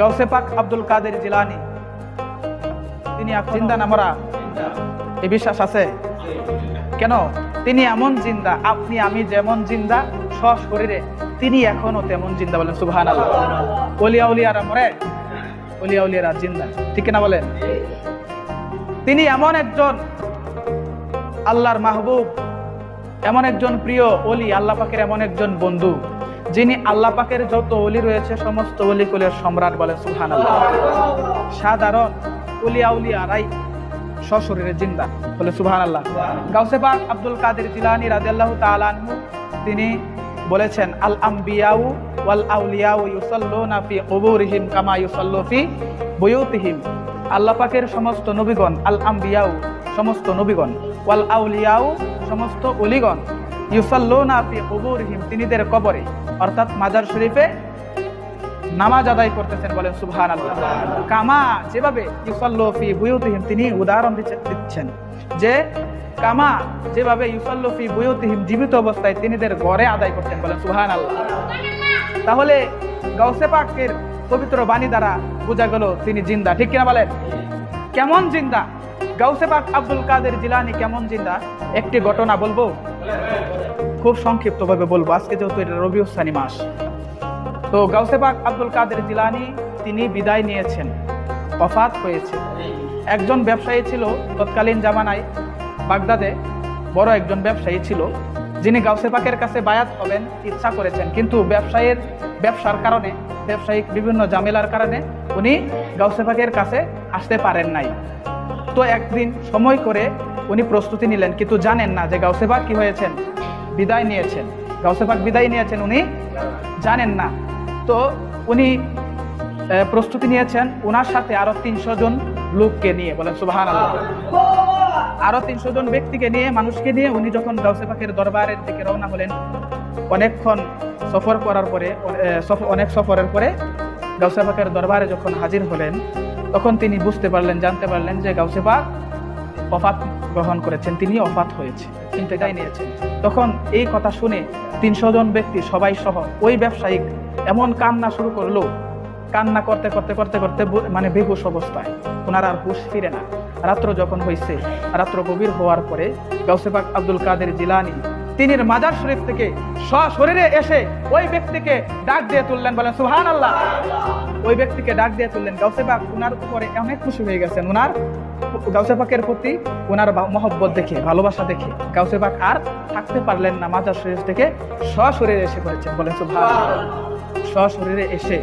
গাউসে পাক আব্দুল কাদের জিলানী তিনি জিন্দা না মরা? এই বিশ্বাস আছে? কেন? তিনি এমন জিন্দা, আপনি আমি যেমন জিন্দা সশরীরে, তিনি এখনো তেমন জিন্দা। বলেন সুবহানাল্লাহ। ওলিয়া উলিয়ারা মরে, ওলিয়া উলিয়ারা জিন্দা, ঠিক না বলেন? তিনি এমন একজন আল্লাহর মাহবুব, এমন একজন প্রিয় ওলি, আল্লাহ পাকের এমন একজন বন্ধু, যিনি আল্লাহ পাকের যত ওলি রয়েছে সমস্ত ওলি কুলের সম্রাট। বলে সুবহানাল্লাহ। সাধারণ ওলিয়া উলিয়ারাই সশরীরে জিন্দা। বলে সুবহানাল্লাহ। গাউসে পাক আব্দুল কাদের জিলানী রাদিয়াল্লাহু তাআলা আনহু তিনি বলেছেন, আল আম্বিয়াউ ওয়াল আউলিয়াউ ইউসাল্লুনা ফি কুবুরিহিম কামা ইউসাল্লু ফি বুয়ুতিহিম। আল্লাহ পাকের সমস্ত নবীগণ, আল আম্বিয়াউ সমস্ত নবীগণ, ওয়াল আউলিয়াউ সমস্ত ওলিগণ, ইউসাল্লুনা ফি কুবুরিহিম তিনিদের কবরে অর্থাৎ মাজার শরীফে নামাজ আদায় করতেছেন। বলেন সুবহানাল্লাহ। কামা যেভাবে, ইউসাল্লু ফি বুয়ুতিহিম তিনি উদাহরণ দিচ্ছেন যে কামা যেভাবে ইউসাল্লু ফি বুয়ুতিহিম জীবিত অবস্থায় তিনিদের ঘরে আদায় করতেন। বলেন সুবহানাল্লাহ। তাহলে গাউসে পাকের পবিত্র বাণী দ্বারা বোঝা গেল তিনি জিন্দা, ঠিক কিনা বলেন? কেমন জিন্দা? গাউসে পাক আব্দুল কাদের জিলানী কেমন জিন্দা একটি ঘটনা বলবো, খুব সংক্ষিপ্ত ভাবে বলবো, আজকে যেহেতু এটা রবিউল সানি মাস। তো গাউসে পাক আব্দুল কাদের জিলানী তিনি বিদায় নিয়েছেন, ওফাত হয়েছে। একজন ব্যবসায়ী ছিল তৎকালীন জামানায় বাগদাদে, বড় একজন ব্যবসায়ী ছিল, যিনি গাউসে পাকের কাছে বায়াত হবেন ইচ্ছা করেছেন, কিন্তু ব্যবসার কারণে, ব্যবসায়িক বিভিন্ন ঝামেলার কারণে উনি গাউসে পাকের কাছে আসতে পারেন নাই। তো একদিন সময় করে উনি প্রস্তুতি নিলেন, কিন্তু জানেন না যে গাউসে পাক কি হয়েছেন, বিদায় নিয়েছেন। গাউসে পাক বিদায় নিয়েছেন উনি জানেন না। তো উনি প্রস্তুতি নিয়েছেন ওনার সাথে আরো 300 জন লোককে নিয়ে। বলেন সুবহানাল্লাহ। আরো 300 জন ব্যক্তিকে নিয়ে, মানুষকে নিয়ে উনি যখন গাউসে পাকের দরবারের দিকে রওনা হলেন, অনেকক্ষণ সফর করার পরে, অনেক সফরের পরে গাউসে পাকের দরবারে যখন হাজির হলেন, তখন তিনি বুঝতে পারলেন, জানতে পারলেন যে গাউসে পাক ওফাত গ্রহণ করেছেন, তিনি ওফাত হয়েছে, কিন্তু এটাই নিয়েছেন। তখন এই কথা শুনে 300 জন ব্যক্তি সবাই সহ ওই ব্যবসায়িক এমন কান্না শুরু করলো, কান্না করতে করতে করতে করতে মানে বেহুশ অবস্থায়, ওনার আর হুশ ফিরে না। রাত্র যখন হয়েছে, রাত্র গভীর হওয়ার পরে গাউসে পাক আব্দুল কাদের জিলানী তিনি মাজার শরীফ থেকে সশরীরে এসে ওই ব্যক্তিকে ডাক দিয়ে তুললেন। বলেন সুবহানাল্লাহ। ওই ব্যক্তিকে ডাক দিয়ে তুললেন। গাউসে পাক ওনার উপরে অনেক খুশি হয়ে গেছেন, ওনার গাউসে পাকের প্রতি ওনার মহব্বত দেখে, ভালোবাসা দেখে গাউসে পাক আর থাকতে পারলেন না, মাজার শরীফ থেকে সশরীরে এসে পড়েছেন। বলেন সুবহানাল্লাহ। সশরীরে এসে